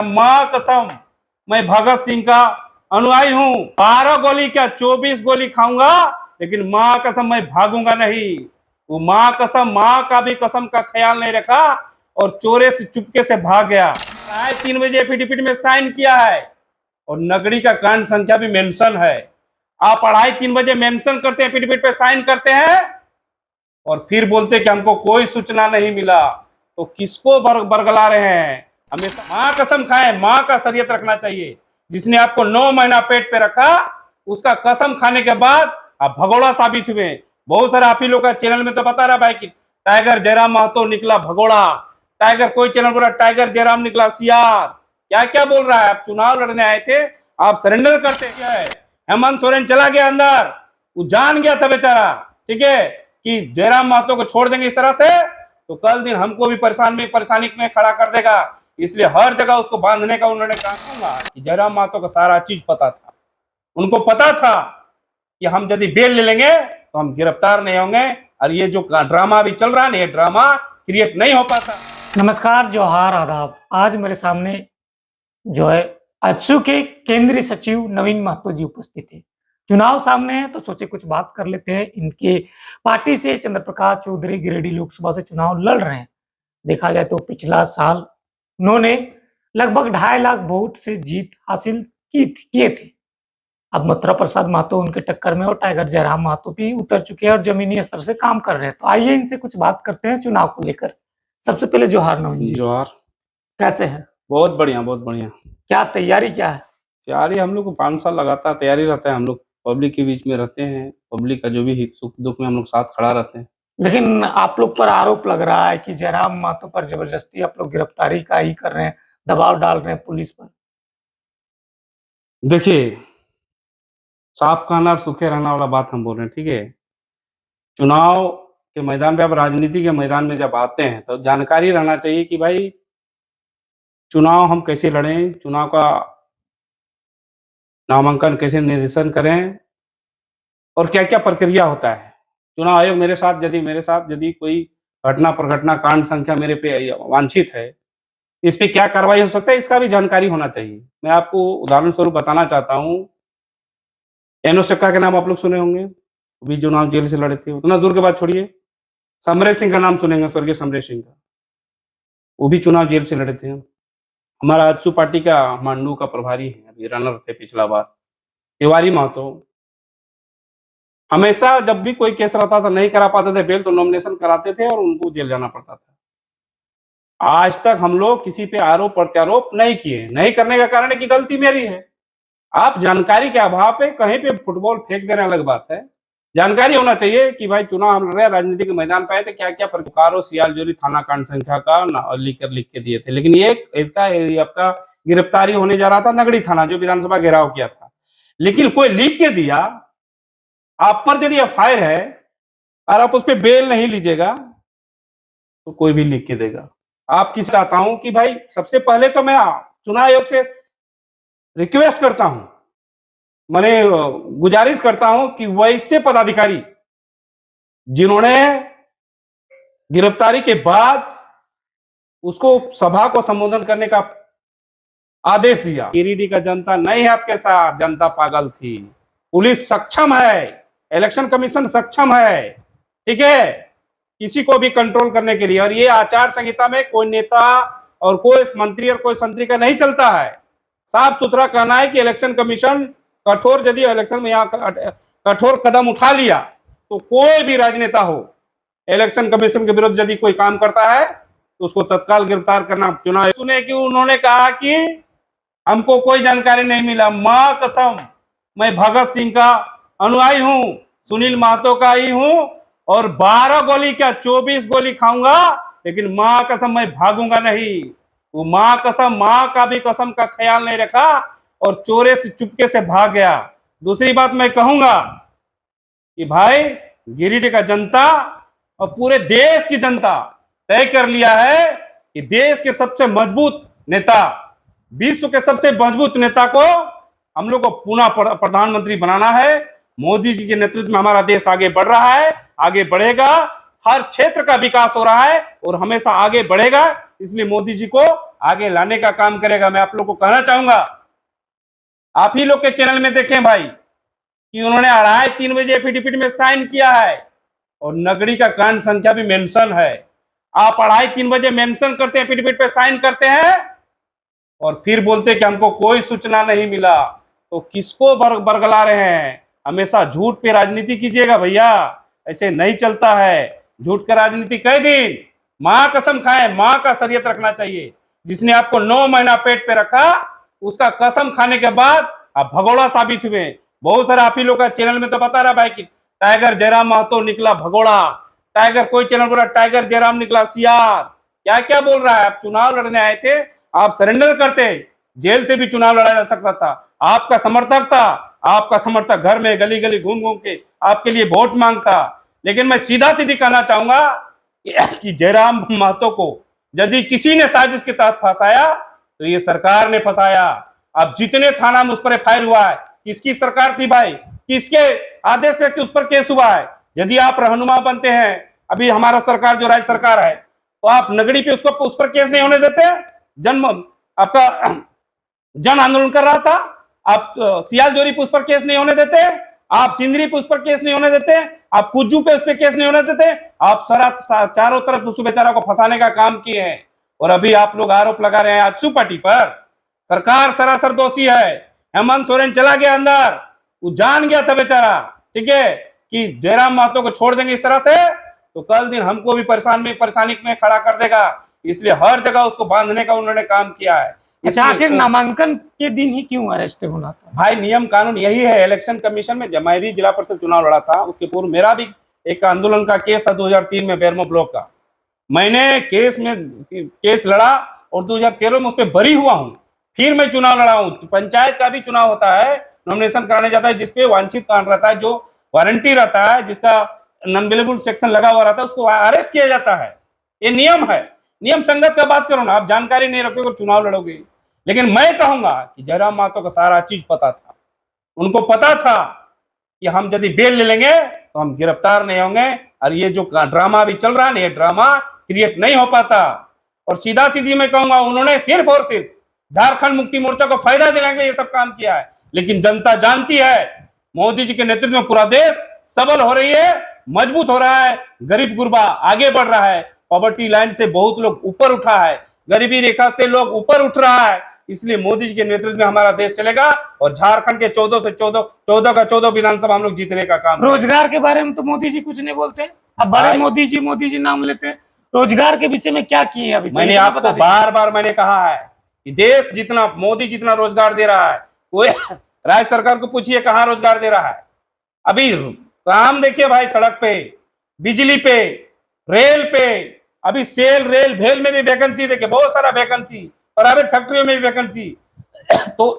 माँ कसम, मैं भगत सिंह का अनुयायी हूँ। 12 गोली क्या 24 गोली खाऊंगा, लेकिन माँ कसम मैं भागूंगा नहीं। वो माँ कसम, माँ का भी कसम का ख्याल नहीं रखा और चोरे से चुपके से भाग गया। 3:30 एफिडेविट में साइन किया है और नगरी का कांड संख्या भी मेंशन है। आप 2:30 मेंशन करते हैं, एफिडेविट पे साइन करते हैं और फिर बोलते कि हमको कोई सूचना नहीं मिला। तो किसको बरगला रहे हैं? हमेशा माँ कसम खाएं, माँ का शरीयत रखना चाहिए। जिसने आपको 9 महीना पेट पे रखा, उसका कसम खाने के बाद आप भगोड़ा साबित हुए। बहुत सारे आप ही लोग का चैनल में तो बता रहा भाई कि टाइगर जयराम महतो निकला भगोड़ा, टाइगर कोई चैनल बोला टाइगर जयराम निकला सियार। क्या क्या बोल रहा है? आप चुनाव लड़ने आए थे, आप सरेंडर करते क्या है? हेमंत सोरेन चला गया अंदर, वो जान गया था बेचारा, ठीक है, कि जयराम महतो को छोड़ देंगे इस तरह से तो कल दिन हमको भी परेशानी में खड़ा कर देगा। इसलिए हर जगह उसको बांधने का उन्होंने कहा कि जयराम महतो को सारा चीज पता था। उनको पता था कि हम यदि बेल ले लेंगे तो हम गिरफ्तार नहीं होंगे और ये जो ड्रामा अभी चल रहा है ना, ये ड्रामा क्रिएट नहीं हो पाता। नमस्कार, जोहार, आदाब। आज मेरे सामने जो है आजसू के केंद्रीय सचिव नवीन महतो जी उपस्थित है। चुनाव सामने है तो सोचे कुछ बात कर लेते हैं। इनके पार्टी से चंद्र प्रकाश चौधरी गिरिडीह लोकसभा से चुनाव लड़ रहे हैं। देखा जाए तो पिछला साल उन्होंने लगभग 2.5 लाख वोट से जीत हासिल किए थे। अब मथुरा प्रसाद महतो उनके टक्कर में और टाइगर जयराम महतो भी उतर चुके हैं और जमीनी स्तर से काम कर रहे हैं। तो आइए इनसे कुछ बात करते हैं चुनाव को लेकर। सबसे पहले जोहार नवीन जी। जोहार। कैसे हैं? बहुत बढ़िया, बहुत बढ़िया। क्या तैयारी क्या है? तैयारी हम लोग को 5 साल लगातार तैयारी रहता है। हम लोग पब्लिक के बीच में रहते हैं, पब्लिक का जो भी हित सुख दुख में हम लोग साथ खड़ा रहते हैं। लेकिन आप लोग पर आरोप लग रहा है कि जयराम महतो पर जबरदस्ती आप लोग गिरफ्तारी का ही कर रहे हैं, दबाव डाल रहे हैं पुलिस पर। देखिए, साफ खाना और सूखे रहना वाला बात हम बोल रहे हैं, ठीक है। चुनाव के मैदान पे, आप राजनीति के मैदान में जब आते हैं तो जानकारी रहना चाहिए कि भाई चुनाव हम कैसे लड़ें, चुनाव का नामांकन कैसे निर्देशन करें और क्या क्या प्रक्रिया होता है। चुनाव आयोग मेरे साथ यदि कोई घटना प्रघटना कांड संख्या मेरे पे वांछित है, इस पे क्या कार्रवाई हो सकता है, इसका भी जानकारी होना चाहिए। मैं आपको उदाहरण स्वरूप बताना चाहता हूँ। एनोस चक्का के नाम आप लोग सुने होंगे, अभी चुनाव जेल से लड़े थे। उतना दूर के बाद छोड़िए, समरेश सिंह का नाम सुनेंगे, स्वर्गीय समरेश सिंह का, वो भी चुनाव जेल से लड़े थे। हमारा आजसू पार्टी का मांडू का प्रभारी है, अभी रनर थे पिछला बार, तिवारी महतो। हमेशा जब भी कोई केस रहता था, नहीं करा पाते थे बेल, तो नॉमिनेशन कराते थे और उनको जेल जाना पड़ता था। आज तक हम लोग किसी पे आरोप प्रत्यारोप नहीं किए। नहीं करने का कारण है कि गलती मेरी है। आप जानकारी के अभाव पे कहीं पे फुटबॉल फेंक देना अलग बात है। जानकारी होना चाहिए कि भाई चुनाव हम लड़ रहे हैं, राजनीति के मैदान पे आए थे, क्या क्या प्रकारों सियालजोरी थाना कांड संख्या का लिख के दिए थे। लेकिन ये इसका आपका गिरफ्तारी होने जा रहा था नगड़ी थाना, जो विधानसभा घेराव किया था, लेकिन कोई लिख के दिया। आप पर यदि एफआईआर है और आप उस पर बेल नहीं लीजिएगा तो कोई भी लिख के देगा। आप किस चाहता हूं कि भाई सबसे पहले तो मैं चुनाव आयोग से रिक्वेस्ट करता हूं, मैंने गुजारिश करता हूं कि वैसे पदाधिकारी जिन्होंने गिरफ्तारी के बाद उसको सभा को संबोधन करने का आदेश दिया, गिरिडीह का जनता नहीं है आपके साथ, जनता पागल थी। पुलिस सक्षम है, इलेक्शन कमीशन सक्षम है, ठीक है, किसी को भी कंट्रोल करने के लिए। और ये आचार संहिता में कोई नेता और कोई मंत्री और कोई संतरी का नहीं चलता है। साफ सुथरा कहना है कि इलेक्शन कमीशन कठोर, यदि इलेक्शन में यहाँ कठोर कदम उठा लिया तो कोई भी राजनेता हो, इलेक्शन कमीशन के विरुद्ध यदि कोई काम करता है तो उसको तत्काल गिरफ्तार करना। चुनाव सुने कि उन्होंने कहा कि हमको कोई जानकारी नहीं मिला। माँ कसम, मैं भगत सिंह का अनुयायी हूँ, सुनील महतो का ही हूँ और 12 गोली क्या 24 गोली खाऊंगा, लेकिन माँ कसम मैं भागूंगा नहीं। वो माँ कसम, माँ का भी कसम का ख्याल नहीं रखा और चोरे से चुपके से भाग गया। दूसरी बात मैं कहूंगा कि भाई गिरिडीह का जनता और पूरे देश की जनता तय कर लिया है कि देश के सबसे मजबूत नेता, विश्व के सबसे मजबूत नेता को हम लोग को पुनः प्रधानमंत्री बनाना है। मोदी जी के नेतृत्व में हमारा देश आगे बढ़ रहा है, आगे बढ़ेगा। हर क्षेत्र का विकास हो रहा है और हमेशा आगे बढ़ेगा। इसलिए मोदी जी को आगे लाने का काम करेगा। मैं आप लोग को कहना चाहूंगा, आप ही लोग के चैनल में देखें भाई कि उन्होंने 2:30-3 बजे एफिडेविट में साइन किया है और नगरी का कांड संख्या भी मेंशन है। आप 2:30-3 बजे मेंशन करते हैं, एफिडेविट पे साइन करते हैं और फिर बोलते कि हमको कोई सूचना नहीं मिला। तो किसको बरगला रहे हैं? हमेशा झूठ पे राजनीति कीजिएगा भैया, ऐसे नहीं चलता है। झूठ का राजनीति कई दिन, मां कसम खाए, मां का शरीयत रखना चाहिए। जिसने आपको 9 महीना पेट पे रखा, उसका कसम खाने के बाद आप भगोड़ा साबित हुए। बहुत सारा आप ही लोग का चैनल में तो बता रहा भाई कि टाइगर जयराम महतो निकला भगोड़ा, टाइगर कोई चैनल बोला टाइगर जयराम निकला सियार। क्या क्या बोल रहा है? आप चुनाव लड़ने आए थे, आप सरेंडर करते, जेल से भी चुनाव लड़ा जा सकता था। आपका समर्थक था, आपका समर्थक घर में गली गली घूम घूम के आपके लिए वोट मांगता। लेकिन मैं सीधा सीधी कहना चाहूंगा कि जयराम महतो को यदि किसी ने साजिश के तहत फंसाया तो ये सरकार ने फंसाया। अब जितने थाना में उस पर एफआईआर हुआ है, किसकी सरकार थी भाई? किसके आदेश पे कि उस पर केस हुआ है? यदि आप रहनुमा बनते हैं, अभी हमारा सरकार जो राज्य सरकार है, तो आप नगरी पे उसको उस पर केस नहीं होने देते? जन्म आपका जन आंदोलन कर रहा था, आप सियाल जोरी पे उस पर केस नहीं होने देते? आप सिंदरी पे उस पर केस नहीं होने देते? आप कुज्जू पे उस पर केस नहीं होने देते? आप सारा चारों तरफ उस बेचारा को फंसाने का काम किए हैं और अभी आप लोग आरोप लगा रहे हैं आजसू पार्टी पर। सरकार सरासर दोषी है। हेमंत सोरेन चला गया अंदर, वो जान गया था बेचारा, ठीक है, कि जयराम महतो को छोड़ देंगे इस तरह से तो कल दिन हमको भी परेशानी में खड़ा कर देगा। इसलिए हर जगह उसको बांधने का उन्होंने काम किया है। अच्छा, आखिर नामांकन के दिन ही क्यों अरेस्ट होना था? भाई नियम कानून यही है। इलेक्शन कमीशन में जब मैं भी जिला परिषद चुनाव लड़ा था, उसके पूर्व मेरा भी एक आंदोलन का केस था 2003 में बेरमो ब्लॉक का। मैंने केस लड़ा और 2013 में उस पर बरी हुआ हूं। फिर मैं चुनाव लड़ा हूं। पंचायत का भी चुनाव होता है, नॉमिनेशन कराने जाता है, जिसपे वांछित कांड रहता है, जो वारंटी रहता है, जिसका नॉन अवेलेबल सेक्शन लगा हुआ रहता है, उसको अरेस्ट किया जाता है। ये नियम है। नियम संगत का बात करो ना, आप जानकारी नहीं रखोगे और चुनाव लड़ोगे। लेकिन मैं कहूंगा कि जयराम महतो को सारा चीज पता था। उनको पता था कि हम यदि बेल ले लेंगे तो हम गिरफ्तार नहीं होंगे और ये जो ड्रामा अभी चल रहा है ना, ये ड्रामा क्रिएट नहीं हो पाता। और सीधा सीधी मैं कहूंगा, उन्होंने सिर्फ और सिर्फ झारखंड मुक्ति मोर्चा को फायदा दिलाने के लिए ये सब काम किया है। लेकिन जनता जानती है, मोदी जी के नेतृत्व में पूरा देश सबल हो रही है, मजबूत हो रहा है, गरीब गुरबा आगे बढ़ रहा है, पॉवर्टी लाइन से बहुत लोग ऊपर उठा है, गरीबी रेखा से लोग ऊपर उठ रहा है। इसलिए मोदी जी के नेतृत्व में हमारा देश चलेगा और झारखंड के 14 का 14 विधानसभा हम लोग जीतने का काम। रोजगार के बारे में तो मोदी जी कुछ नहीं बोलते। अब बड़े मोदी जी नाम लेते हैं। रोजगार के विषय में क्या किए अभी? मैंने आपको बार बार मैंने कहा है कि देश जितना मोदी जितना रोजगार दे रहा है, वो राज्य सरकार को पूछिए कहां रोजगार दे रहा है। अभी काम देखिए भाई, सड़क पे, बिजली पे, रेल पे, अभी सेल रेल भेल में भी वैकेंसी देखिए, बहुत सारा वैकेंसी, प्राइवेट फैक्ट्रियों में भी वैकेंसी। तो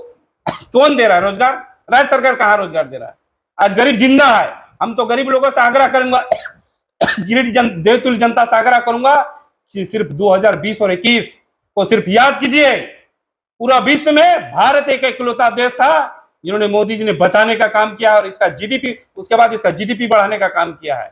कौन दे रहा है रोजगार? राज्य सरकार कहां रोजगार दे रहा है? आज गरीब जिंदा है। हम तो गरीब लोगों से आग्रह करूंगा, गिरिडीह देवतुल्य जनता से आग्रह करूंगा कि सिर्फ 2020 और 21 को सिर्फ याद कीजिए। पूरा विश्व में भारत एक इकलौता देश था जिन्होंने मोदी जी ने बचाने का काम किया और इसका जीडीपी, उसके बाद इसका जीडीपी बढ़ाने का काम किया है।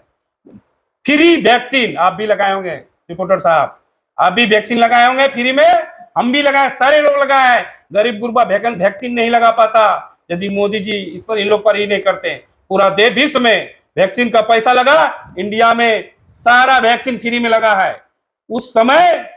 फ्री वैक्सीन आप भी लगाए होंगे रिपोर्टर साहब, आप भी वैक्सीन लगाए होंगे फ्री में, हम भी लगाए, सारे लोग लगाए। गरीब गुरबा वैक्सीन नहीं लगा पाता यदि मोदी जी इस पर, इन लोग पर ही नहीं करते। पूरा देश विश्व में वैक्सीन का पैसा लगा, इंडिया में सारा वैक्सीन फ्री में लगा है। उस समय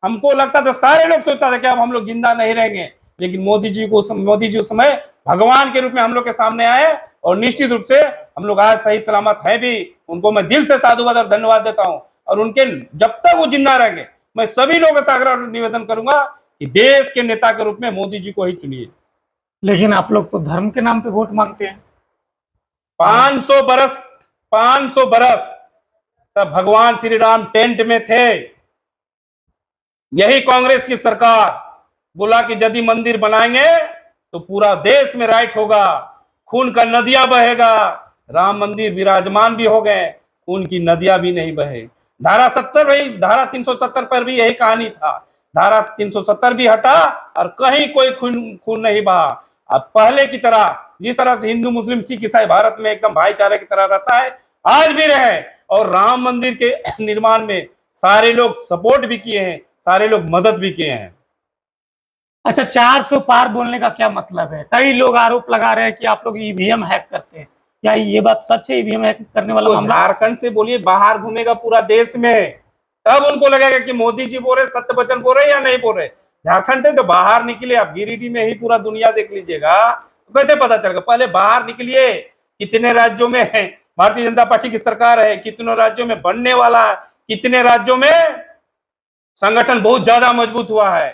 हमको लगता था, सारे लोग सोचता था कि अब हम लोग जिंदा नहीं रहेंगे, लेकिन मोदी जी उस समय भगवान के रूप में हम लोग के सामने आए और निश्चित रूप से हम लोग आज सही सलामत है भी। उनको मैं दिल से साधुवाद और धन्यवाद देता हूं और उनके जब तक वो जिंदा रहेंगे, मैं सभी लोगों से आग्रह निवेदन करूंगा कि देश के नेता के रूप में मोदी जी को ही चुनिए। लेकिन आप लोग तो धर्म के नाम पे वोट मांगते हैं। 500 बरस तब भगवान श्री राम टेंट में थे। यही कांग्रेस की सरकार बोला कि यदि मंदिर बनाएंगे तो पूरा देश में राइट होगा, खून का नदियां बहेगा। राम मंदिर विराजमान भी हो गए, खून की नदियां भी नहीं बहे। धारा 370 पर भी यही कहानी था। धारा 370 भी हटा और कहीं कोई खून नहीं बहा। अब पहले की तरह, जिस तरह से हिंदू मुस्लिम सिख ईसाई भारत में एकदम भाईचारे की तरह रहता है, आज भी रहे। और राम मंदिर के निर्माण में सारे लोग सपोर्ट भी किए हैं, सारे लोग मदद भी किए हैं। अच्छा, 400 पार बोलने का क्या मतलब है? कई लोग आरोप लगा रहे हैं कि आप लोग ईवीएम हैक करते हैं। क्या ये बात सच है, ईवीएम हैक करने वाला तो मामला? झारखंड से बोलिए, बाहर घूमेगा पूरा देश में, तब उनको लगेगा कि मोदी जी बोल रहे, सत्य वचन बोल रहे या नहीं बोल रहे। झारखंड से तो बाहर निकले, आप गिरिडीह में ही पूरा दुनिया देख लीजिएगा, तो कैसे पता चलेगा? पहले बाहर निकलिए, कितने राज्यों में भारतीय जनता पार्टी की सरकार है, कितने राज्यों में बनने वाला है, कितने राज्यों में संगठन बहुत ज्यादा मजबूत हुआ है।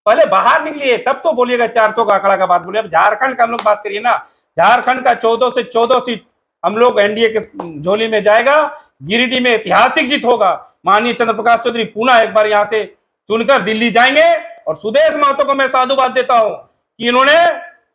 पहले बाहर निकलिए, तब तो बोलिएगा 400 का आंकड़ा का बात बोलिए। अब झारखंड का हम लोग बात करिए ना, झारखंड का 14 से 14 सीट हम लोग एनडीए के झोली में जाएगा। गिरिडीह में ऐतिहासिक जीत होगा। माननीय चंद्र प्रकाश चौधरी पुनः एक बार यहां से चुनकर दिल्ली जाएंगे। और सुदेश महतो को मैं साधुवाद देता हूं कि इन्होंने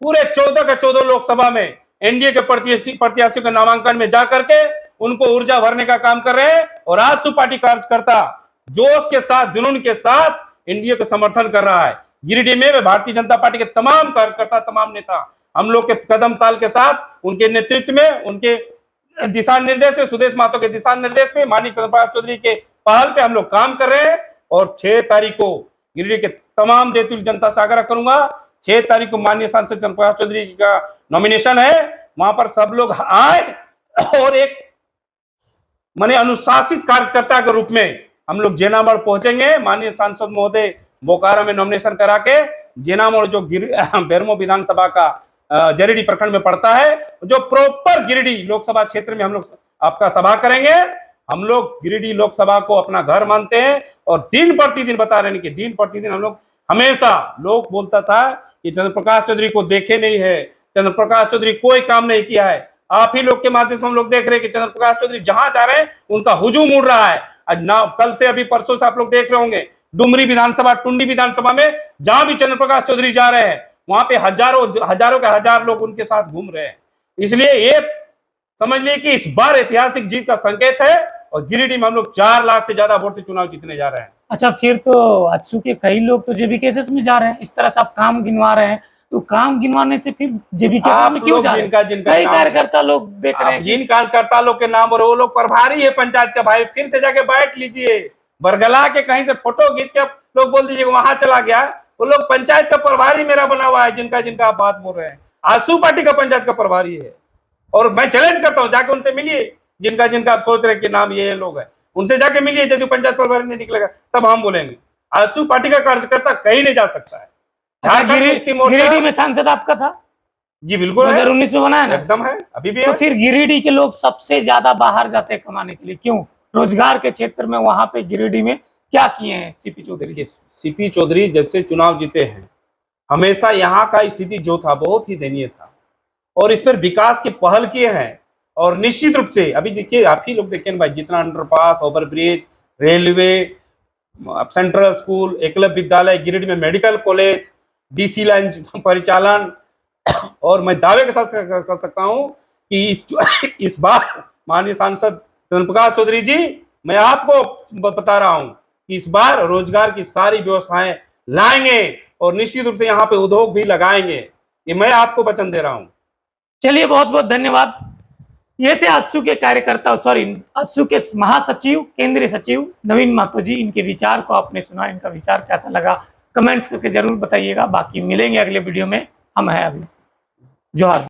पूरे 14 के 14 लोकसभा में एनडीए के प्रत्याशियों के नामांकन में जाकर के उनको ऊर्जा भरने का काम कर रहे हैं। और आजसू पार्टी कार्यकर्ता जोश के साथ, जुनून के साथ एनडीए का समर्थन कर रहा है। गिरिडीह में भारतीय जनता पार्टी के तमाम कार्यकर्ता, तमाम नेता हम लोग के कदम ताल के साथ, उनके नेतृत्व में, उनके दिशा निर्देश में, सुदेश महतो के दिशा निर्देश में, माननीय चंद्र प्रकाश चौधरी के पहल पे हम लोग काम कर रहे हैं। और 6 तारीख को गिरिडीह के तमाम देतुल जनता से आग्रह करूंगा, 6 तारीख को माननीय सांसद चंद्र प्रकाश चौधरी जी का नॉमिनेशन है, वहां पर सब लोग आए और एक माने अनुशासित कार्यकर्ता के रूप में हम लोग जेनामोड़ पहुंचेंगे। माननीय सांसद महोदय बोकारो में नॉमिनेशन करा के जेनामोड़, जो बेरमो विधानसभा का जरीडी प्रखंड में पड़ता है, जो प्रॉपर गिरिडीह लोकसभा क्षेत्र में हम लोग आपका सभा करेंगे। हम लोग गिरिडीह लोकसभा को अपना घर मानते हैं और दिन प्रतिदिन बता रहे हैं कि दिन प्रतिदिन हम लोग हमेशा, लोग बोलता था कि चंद्र प्रकाश चौधरी को देखे नहीं है, चंद्र प्रकाश चौधरी कोई काम नहीं किया है। आप ही लोग के माध्यम से हम लोग देख रहे हैं कि चंद्र प्रकाश चौधरी जहां जा रहे हैं उनका हुजूम उड़ रहा है। आज ना, कल से, अभी परसों से आप लोग देख रहे होंगे डुमरी विधानसभा, टुंडी विधानसभा में जहां भी चंद्र प्रकाश चौधरी जा रहे हैं वहां पे हजारों के हजार लोग उनके साथ घूम रहे हैं। इसलिए ये समझ लीजिए कि इस बार ऐतिहासिक जीत का संकेत है और गिरिडीह में हम लोग 4 लाख से ज्यादा वोट से चुनाव जीतने जा रहे हैं। अच्छा, फिर तो आजसू के कई लोग तो जेबी केसेस में जा रहे हैं। इस तरह से आप काम गिनवा रहे हैं, तो काम गिनवाने से फिर जेबी केसेस में क्यों जा रहे हैं? कई कार्यकर्ता लोग देख रहे हैं, जिन कार्यकर्ता लोग के नाम और वो लोग प्रभारी है पंचायत का, भाई फिर से जाके बैठ लीजिए, बरगला के कहीं से फोटो खींच के लोग बोल दीजिए वहां चला गया। वो लोग पंचायत का प्रभारी मेरा बना हुआ है, जिनका आप बात बोल रहे हैं, आजसू पार्टी का पंचायत का प्रभारी है। और मैं चैलेंज करता हूं, जाके उनसे मिलिए, जिनका आप सोच रहे हैं कि नाम ये लोग है, उनसे जाके मिलिए। यदि पंचायत प्रभारी नहीं निकलेगा तब हम बोलेंगे। आजसू पार्टी का कार्यकर्ता कहीं नहीं जा सकता है। गिरिडीह में सांसद आपका था जी, बिल्कुल 2019 में बनाया ना, एकदम है, अभी भी तो है। फिर गिरिडीह के लोग सबसे ज्यादा बाहर जाते हैं कमाने के लिए, क्यों? रोजगार के क्षेत्र में वहां पे गिरिडीह में क्या किए हैं सीपी चौधरी? सीपी चौधरी जब से चुनाव जीते हैं, हमेशा यहाँ का स्थिति जो था बहुत ही दयनीय था, और इस पर विकास की पहल किए हैं। और निश्चित रूप से अभी देखिए, आप ही लोग देखिए भाई, जितना underpass, overbridge, railway, central school, Eklavya विद्यालय, गिरिडीह में मेडिकल कॉलेज, डीसी लाइन परिचालन, और मैं दावे के साथ कर सकता हूं कि इस बार माननीय सांसद चंद्र प्रकाश चौधरी जी, मैं आपको बता रहा हूं कि इस बार रोजगार की सारी व्यवस्थाएं लाएंगे और निश्चित रूप से यहाँ पे उद्योग भी लगाएंगे। ये मैं आपको वचन दे रहा हूं। चलिए, बहुत बहुत धन्यवाद। ये थे आजसू के कार्यकर्ता, आजसू के महासचिव, केंद्रीय सचिव नवीन महतो जी। इनके विचार को आपने सुना, इनका विचार कैसा लगा कमेंट्स करके जरूर बताइएगा। बाकी मिलेंगे अगले वीडियो में, हम हैं अभी। जोहार।